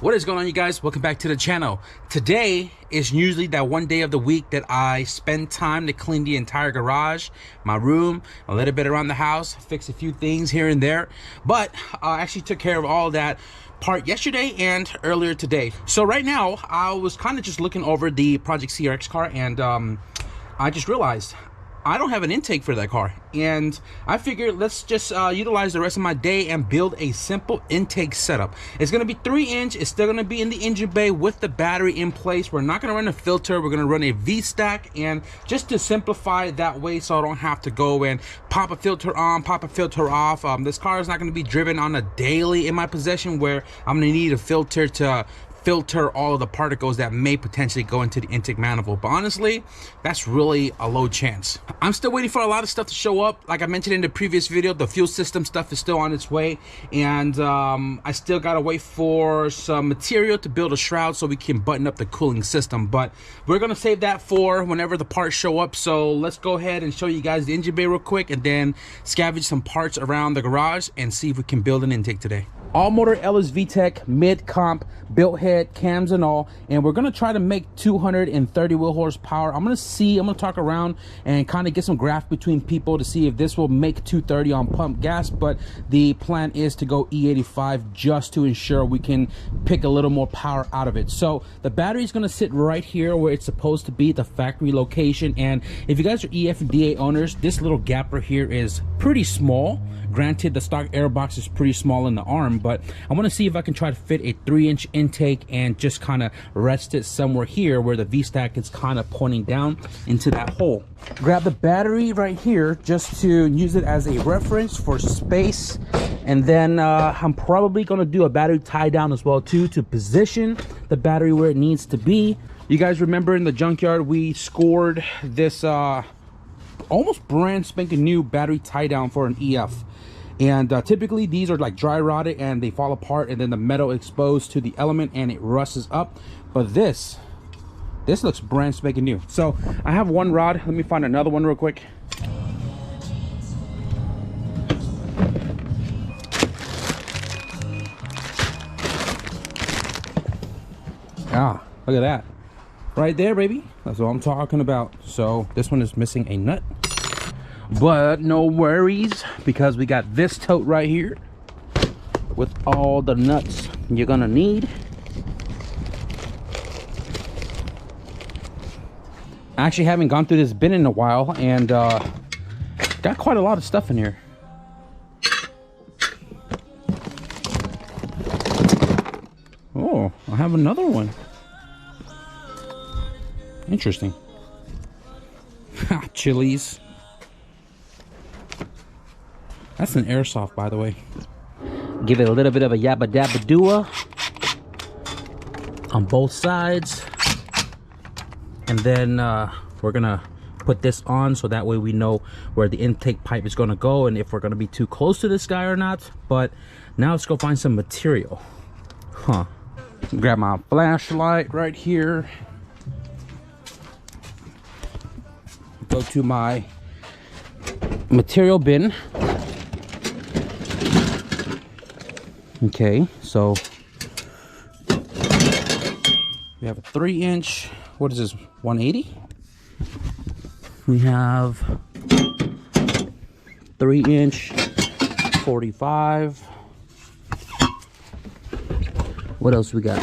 What is going on, you guys? Welcome back to the channel. Today is usually that one day of the week that I spend time to clean the entire garage, my room, a little bit around the house, fix a few things here and there. But I actually took care of all that part yesterday and earlier today. So right now I was kind of just looking over the Project CRX car, and I just realized I don't have an intake for that car, and I figured let's just utilize the rest of my day and build a simple intake setup. It's going to be 3-inch. It's still going to be in the engine bay with the battery in place. We're not going to run a filter. We're going to run a V-stack, and just to simplify that way so I don't have to go and pop a filter on, pop a filter off. This car is not going to be driven on a daily in my possession where I'm going to need a filter to filter all of the particles that may potentially go into the intake manifold. But honestly, that's really a low chance. I'm still waiting for a lot of stuff to show up. Like I mentioned in the previous video, the fuel system stuff is still on its way, and I still gotta wait for some material to build a shroud so we can button up the cooling system. But we're gonna save that for whenever the parts show up. So let's go ahead and show you guys the engine bay real quick, and then scavenge some parts around the garage and see if we can build an intake today. All motor LSVTEC mid comp, built head, cams and all, and we're gonna try to make 230 wheel horsepower. I'm gonna talk around and kind of get some graph between people to see if this will make 230 on pump gas, but the plan is to go E85 just to ensure we can pick a little more power out of it. So the battery is gonna sit right here where it's supposed to be, the factory location. And if you guys are EFDA owners, this little gapper here is pretty small. Granted, the stock airbox is pretty small in the arm, but I want to see if I can try to fit a 3-inch intake and just kind of rest it somewhere here where the V-stack is kind of pointing down into that hole. Grab the battery right here just to use it as a reference for space, and then I'm probably going to do a battery tie down as well too, to position the battery where it needs to be. You guys remember in the junkyard we scored this almost brand spanking new battery tie down for an EF. And typically these are like dry rotted and they fall apart, and then the metal exposed to the element and it rusts up. But this looks brand spanking new. So I have one rod. Let me find another one real quick. Ah, look at that. Right there, baby. That's what I'm talking about. So this one is missing a nut, but no worries, because we got this tote right here with all the nuts you're gonna need. I actually haven't gone through this bin in a while, and got quite a lot of stuff in here. Oh, I have another one. Interesting. Chilies. That's an airsoft, by the way. Give it a little bit of a yabba dabba dua on both sides, and then we're gonna put this on so that way we know where the intake pipe is gonna go and if we're gonna be too close to this guy or not. But now let's go find some material. Grab my flashlight right here. Go to my material bin. Okay, so we have a 3-inch. What is this, 180? We have 3-inch 45. What else we got?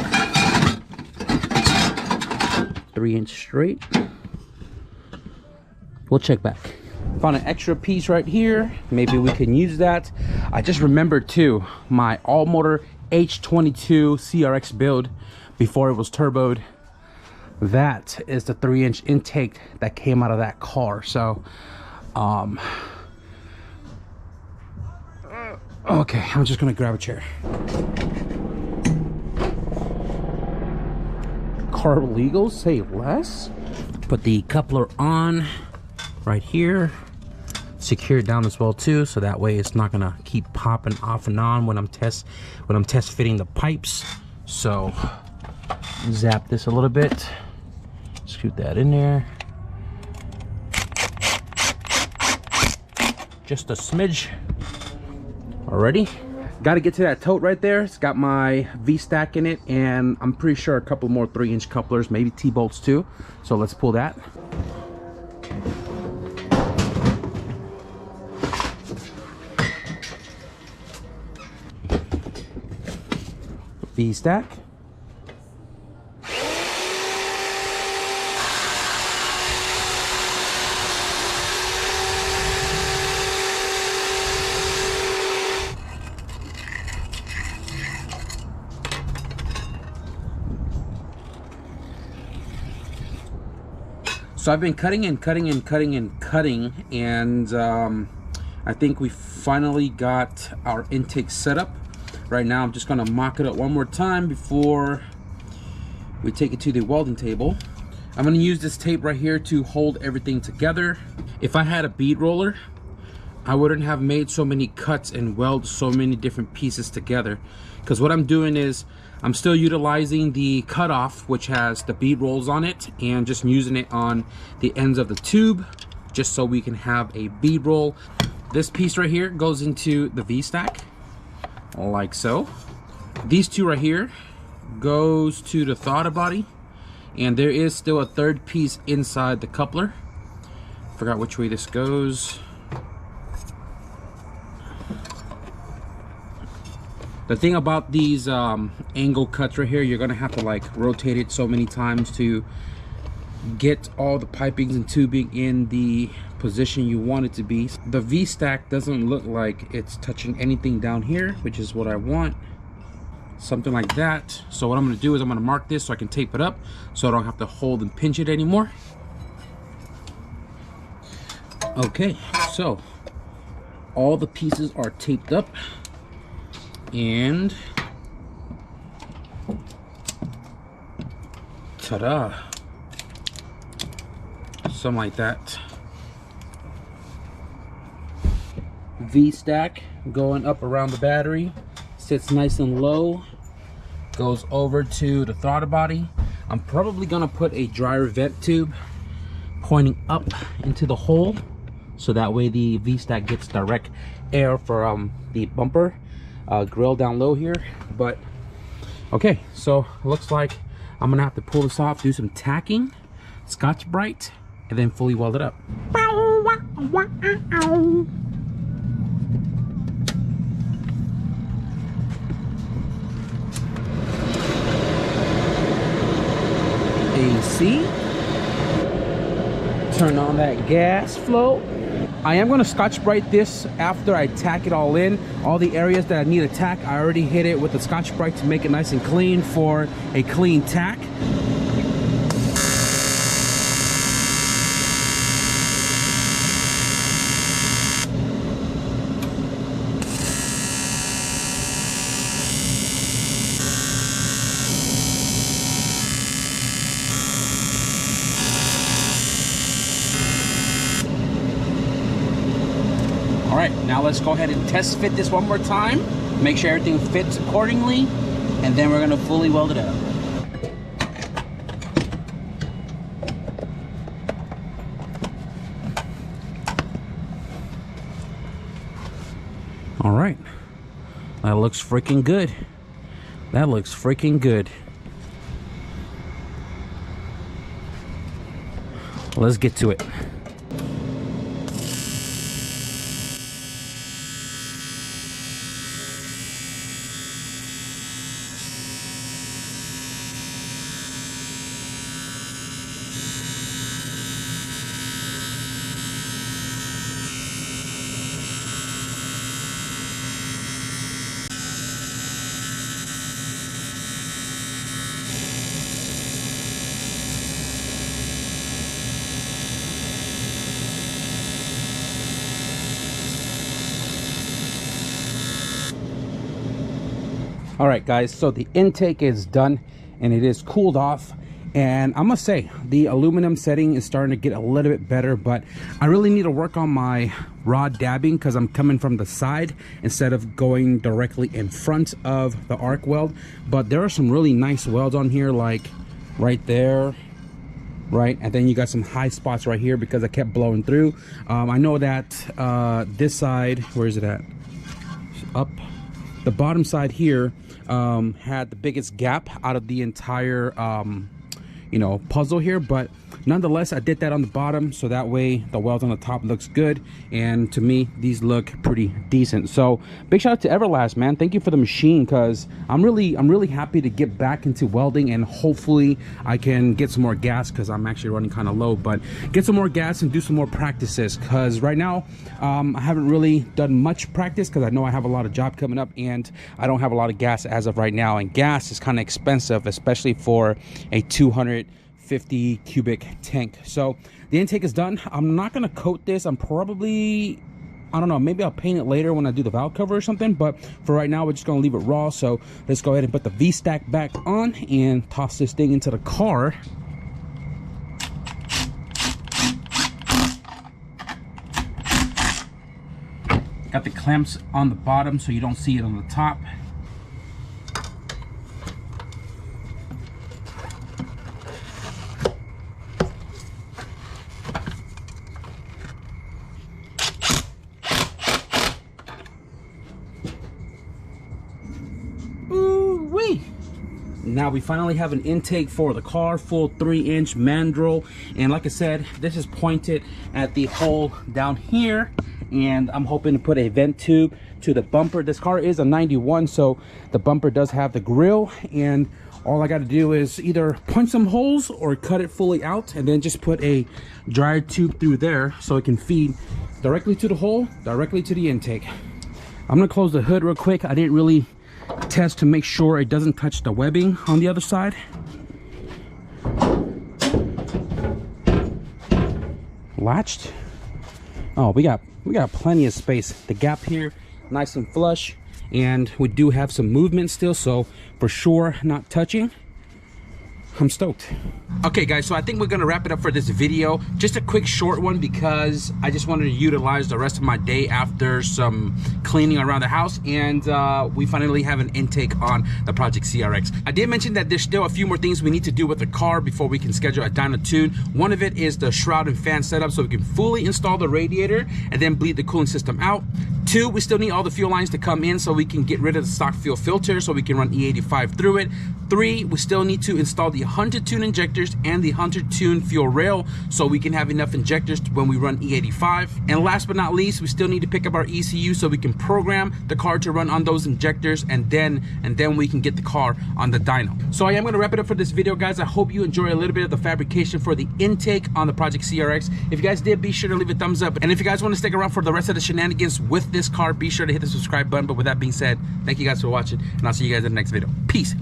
3-inch straight. We'll check back. Found an extra piece right here. Maybe we can use that. I just remembered too, my all motor H22 CRX build before it was turboed. That is the 3-inch intake that came out of that car. So okay, I'm just gonna grab a chair. Carb legal, say less. Put the coupler on right here, secure it down as well too, so that way it's not gonna keep popping off and on when I'm test fitting the pipes. So zap this a little bit, scoot that in there, just a smidge. Already, Got to get to that tote right there. It's got my V-stack in it, and I'm pretty sure a couple more 3-inch couplers, maybe T-bolts too. So let's pull that. V-stack. So I've been cutting and cutting and cutting and cutting, and I think we finally got our intake set up. Right now I'm just gonna mock it up one more time before we take it to the welding table. I'm gonna use this tape right here to hold everything together. If I had a bead roller, I wouldn't have made so many cuts and weld so many different pieces together, because what I'm doing is I'm still utilizing the cutoff, which has the bead rolls on it, and just using it on the ends of the tube just so we can have a bead roll. This piece right here goes into the V-stack like so. These two right here goes to the throttle body, and there is still a third piece inside the coupler. Forgot which way this goes. The thing about these angle cuts right here, you're gonna have to like rotate it so many times to get all the pipings and tubing in the position you want it to be. The V-stack doesn't look like it's touching anything down here, which is what I want. Something like that. So what I'm gonna do is I'm gonna mark this so I can tape it up so I don't have to hold and pinch it anymore. Okay, so all the pieces are taped up, and ta-da, something like that. V-stack going up around the battery, sits nice and low, goes over to the throttle body. I'm probably gonna put a dryer vent tube pointing up into the hole, so that way the V-stack gets direct air for the bumper grill down low here. But okay, so it looks like I'm gonna have to pull this off, do some tacking, Scotch-Brite, and then fully weld it up. AC, turn on that gas flow. I am going to Scotch-Brite this after I tack it all in. All the areas that I need to tack, I already hit it with the Scotch-Brite to make it nice and clean for a clean tack. All right, now let's go ahead and test fit this one more time, make sure everything fits accordingly, and then we're gonna fully weld it up. All right, that looks freaking good. That looks freaking good. Let's get to it. All right, guys, so the intake is done and it is cooled off, and I must say the aluminum setting is starting to get a little bit better, but I really need to work on my rod dabbing because I'm coming from the side instead of going directly in front of the arc weld. But there are some really nice welds on here, like right there, right, and then you got some high spots right here because I kept blowing through. I know that this side, where is it at? Up, the bottom side here had the biggest gap out of the entire you know, puzzle here, but nonetheless I did that on the bottom so that way the welds on the top looks good, and to me these look pretty decent. So big shout out to Everlast, man. Thank you for the machine, because I'm really happy to get back into welding, and hopefully I can get some more gas, because I'm actually running kind of low, but get some more gas and do some more practices, because right now I haven't really done much practice because I know I have a lot of job coming up and I don't have a lot of gas as of right now, and gas is kind of expensive, especially for a 250 cubic tank. So the intake is done. I'm not gonna coat this. I'm probably, I don't know, maybe I'll paint it later when I do the valve cover or something, but for right now we're just gonna leave it raw. So let's go ahead and put the V-stack back on and toss this thing into the car. Got the clamps on the bottom so you don't see it on the top. Ooh-wee! Now we finally have an intake for the car, full 3-inch mandrel, and like I said, this is pointed at the hole down here, and I'm hoping to put a vent tube to the bumper. This car is a 91, so the bumper does have the grill, and all I got to do is either punch some holes or cut it fully out and then just put a dryer tube through there so it can feed directly to the hole, directly to the intake. I'm gonna close the hood real quick. I didn't really test to make sure it doesn't touch the webbing on the other side. Latched. Oh, we got plenty of space. The gap here nice and flush, and we do have some movement still, so for sure not touching. I'm stoked. Okay guys, so I think we're gonna wrap it up for this video. Just a quick short one because I just wanted to utilize the rest of my day after some cleaning around the house, and we finally have an intake on the Project CRX. I did mention that there's still a few more things we need to do with the car before we can schedule a dyno tune. One of it is the shroud and fan setup so we can fully install the radiator and then bleed the cooling system out. 2, we still need all the fuel lines to come in so we can get rid of the stock fuel filter so we can run E85 through it. 3, we still need to install the Hunter Tune injectors and the Hunter Tune fuel rail so we can have enough injectors when we run E85. And last but not least, we still need to pick up our ECU so we can program the car to run on those injectors, and then we can get the car on the dyno. So I am going to wrap it up for this video, guys. I hope you enjoy a little bit of the fabrication for the intake on the Project CRX. If you guys did, be sure to leave a thumbs up, and if you guys want to stick around for the rest of the shenanigans with this car, be sure to hit the subscribe button. But with that being said, thank you guys for watching, and I'll see you guys in the next video. Peace.